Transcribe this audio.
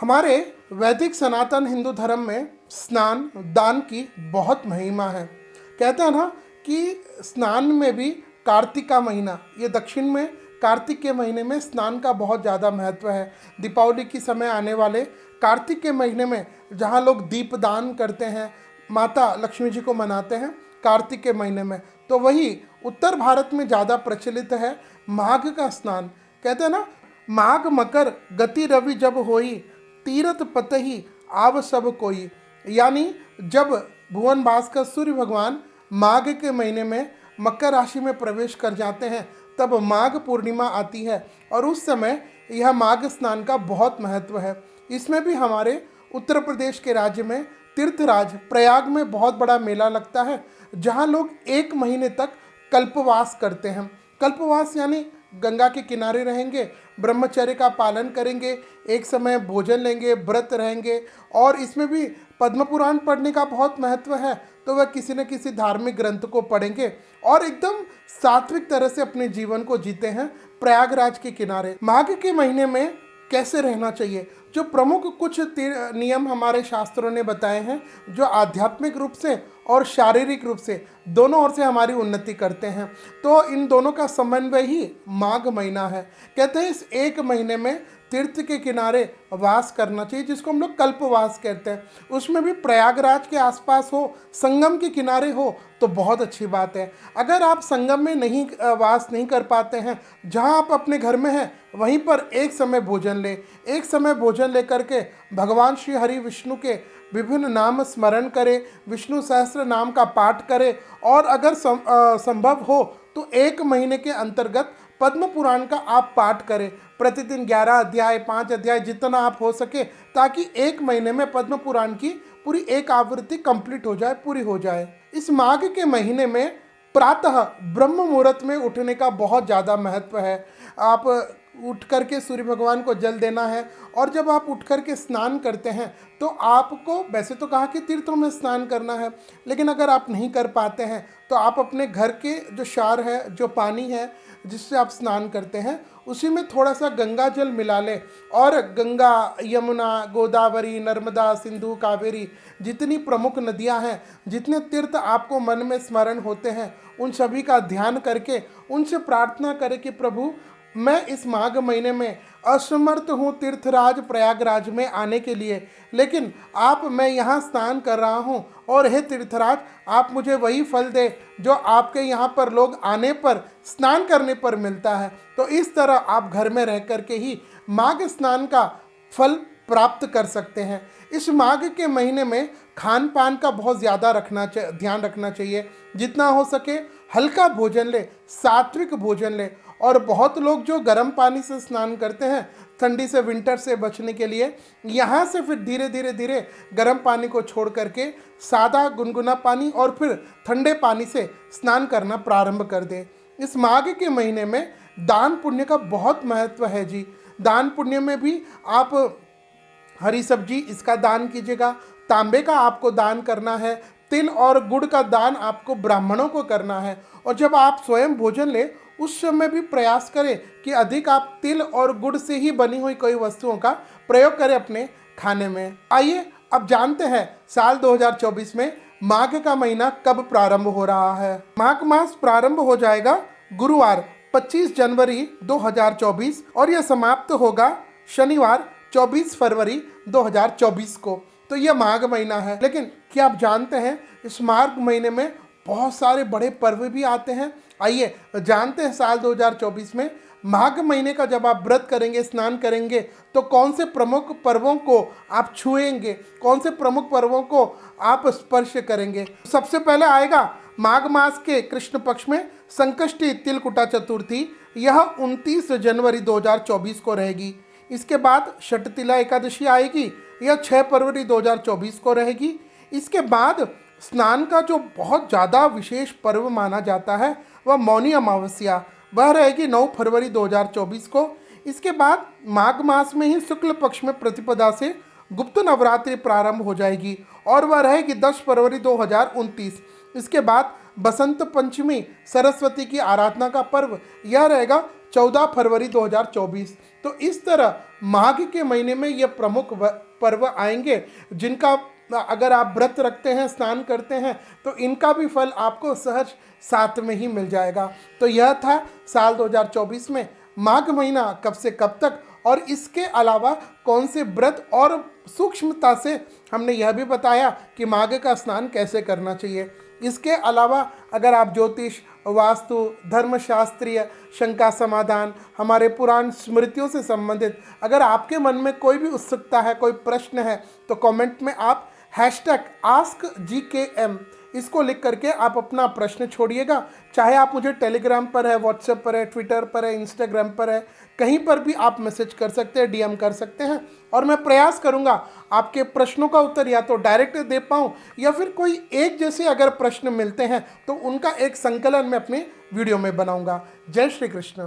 हमारे वैदिक सनातन हिंदू धर्म में स्नान दान की बहुत महिमा है। कहते हैं ना कि स्नान में भी कार्तिक का महीना, ये दक्षिण में कार्तिक के महीने में स्नान का बहुत ज़्यादा महत्व है। दीपावली के समय आने वाले कार्तिक के महीने में जहाँ लोग दीपदान करते हैं, माता लक्ष्मी जी को मनाते हैं कार्तिक के महीने में, तो वही उत्तर भारत में ज़्यादा प्रचलित है माघ का स्नान। कहते हैं ना, माघ मकर गति रवि जब होई, तीरथ पतही आव सब कोई। यानी जब भुवन भास्कर सूर्य भगवान माघ के महीने में मकर राशि में प्रवेश कर जाते हैं, तब माघ पूर्णिमा आती है और उस समय यह माघ स्नान का बहुत महत्व है। इसमें भी हमारे उत्तर प्रदेश के राज्य में तीर्थराज प्रयाग में बहुत बड़ा मेला लगता है, जहाँ लोग 1 महीने तक कल्पवास करते हैं। कल्पवास यानी गंगा के किनारे रहेंगे, ब्रह्मचर्य का पालन करेंगे, एक समय भोजन लेंगे, व्रत रहेंगे। और इसमें भी पद्म पुराण पढ़ने का बहुत महत्व है, तो वह किसी न किसी धार्मिक ग्रंथ को पढ़ेंगे और एकदम सात्विक तरह से अपने जीवन को जीते हैं प्रयागराज के किनारे। माघ के महीने में कैसे रहना चाहिए, जो प्रमुख कुछ नियम हमारे शास्त्रों ने बताए हैं, जो आध्यात्मिक रूप से और शारीरिक रूप से दोनों ओर से हमारी उन्नति करते हैं, तो इन दोनों का समन्वय ही माघ महीना है। कहते हैं इस 1 महीने में तीर्थ के किनारे वास करना चाहिए, जिसको हम लोग कल्पवास कहते हैं। उसमें भी प्रयागराज के आसपास हो, संगम के किनारे हो, तो बहुत अच्छी बात है। अगर आप संगम में नहीं वास नहीं कर पाते हैं, जहां आप अपने घर में हैं वहीं पर एक समय भोजन ले, एक समय भोजन लेकर के भगवान श्री हरि विष्णु के विभिन्न नाम स्मरण करें, विष्णु सहस्त्र नाम का पाठ करें और अगर संभव हो तो 1 महीने के अंतर्गत पद्म पुराण का आप पाठ करें। प्रतिदिन 11 अध्याय, 5 अध्याय, जितना आप हो सके, ताकि 1 महीने में पद्म पुराण की पूरी 1 आवृत्ति कंप्लीट हो जाए, पूरी हो जाए। इस माघ के महीने में प्रातः ब्रह्म मुहूर्त में उठने का बहुत ज़्यादा महत्व है। आप उठ करके सूर्य भगवान को जल देना है और जब आप उठ करके स्नान करते हैं तो आपको, वैसे तो कहा कि तीर्थों में स्नान करना है, लेकिन अगर आप नहीं कर पाते हैं तो आप अपने घर के जो शार है, जो पानी है जिससे आप स्नान करते हैं, उसी में थोड़ा सा गंगा जल मिला लें और गंगा, यमुना, गोदावरी, नर्मदा, सिंधु, कावेरी, जितनी प्रमुख नदियां हैं, जितने तीर्थ आपको मन में स्मरण होते हैं, उन सभी का ध्यान करके उनसे प्रार्थना करें कि प्रभु, मैं इस माघ महीने में असमर्थ हूँ तीर्थराज प्रयागराज में आने के लिए, लेकिन मैं यहाँ स्नान कर रहा हूँ और हे तीर्थराज, आप मुझे वही फल दे जो आपके यहाँ पर लोग आने पर, स्नान करने पर मिलता है। तो इस तरह आप घर में रह कर के ही माघ स्नान का फल प्राप्त कर सकते हैं। इस माघ के महीने में खान पान का बहुत ज़्यादा ध्यान रखना चाहिए। जितना हो सके हल्का भोजन ले, सात्विक भोजन ले। और बहुत लोग जो गर्म पानी से स्नान करते हैं ठंडी से, विंटर से बचने के लिए, यहाँ से फिर धीरे धीरे गर्म पानी को छोड़ करके सादा गुनगुना पानी और फिर ठंडे पानी से स्नान करना प्रारंभ कर दें। इस माघ के महीने में दान पुण्य का बहुत महत्व है जी। दान पुण्य में भी आप हरी सब्जी इसका दान कीजिएगा, तांबे का आपको दान करना है, तिल और गुड़ का दान आपको ब्राह्मणों को करना है। और जब आप स्वयं भोजन लें उस समय भी प्रयास करें कि अधिक आप तिल और गुड़ से ही बनी हुई कोई वस्तुओं का प्रयोग करें अपने खाने में। आइए अब जानते हैं साल 2024 में माघ का महीना कब प्रारंभ हो रहा है। माघ मास प्रारंभ हो जाएगा गुरुवार 25 जनवरी 2024 और यह समाप्त होगा शनिवार 24 फरवरी 2024 को। तो यह माघ महीना है। लेकिन क्या आप जानते हैं इस माघ महीने में बहुत सारे बड़े पर्व भी आते हैं। आइए जानते हैं साल 2024 में माघ महीने का जब आप व्रत करेंगे, स्नान करेंगे, तो कौन से प्रमुख पर्वों को आप छुएंगे, कौन से प्रमुख पर्वों को आप स्पर्श करेंगे। सबसे पहले आएगा माघ मास के कृष्ण पक्ष में संकष्टी तिलकुटा चतुर्थी। यह 29 जनवरी 2024 को रहेगी। इसके बाद षटतिला एकादशी आएगी, यह 6 फरवरी 2024 को रहेगी। इसके बाद स्नान का जो बहुत ज़्यादा विशेष पर्व माना जाता है वह मौनी अमावस्या, वह रहेगी 9 फरवरी 2024 को। इसके बाद माघ मास में ही शुक्ल पक्ष में प्रतिपदा से गुप्त नवरात्रि प्रारंभ हो जाएगी और वह रहेगी 10 फरवरी 2029। इसके बाद बसंत पंचमी, सरस्वती की आराधना का पर्व, यह रहेगा 14 फरवरी 2024। तो इस तरह माघ के महीने में ये प्रमुख पर्व आएंगे, जिनका अगर आप व्रत रखते हैं, स्नान करते हैं, तो इनका भी फल आपको सहज साथ में ही मिल जाएगा। तो यह था साल 2024 में माघ महीना कब से कब तक, और इसके अलावा कौन से व्रत, और सूक्ष्मता से हमने यह भी बताया कि माघ का स्नान कैसे करना चाहिए। इसके अलावा अगर आप ज्योतिष, वास्तु, धर्मशास्त्रीय शंका समाधान, हमारे पुराण स्मृतियों से संबंधित अगर आपके मन में कोई भी उत्सुकता है, कोई प्रश्न है, तो कमेंट में आप #AskGKM इसको लिख करके आप अपना प्रश्न छोड़िएगा। चाहे आप मुझे टेलीग्राम पर है, व्हाट्सएप पर है, ट्विटर पर है, इंस्टाग्राम पर है, कहीं पर भी आप मैसेज कर सकते हैं, डीएम कर सकते हैं, और मैं प्रयास करूंगा आपके प्रश्नों का उत्तर या तो डायरेक्ट दे पाऊं, या फिर कोई एक जैसे अगर प्रश्न मिलते हैं तो उनका एक संकलन मैं अपनी वीडियो में बनाऊंगा। जय श्री कृष्ण।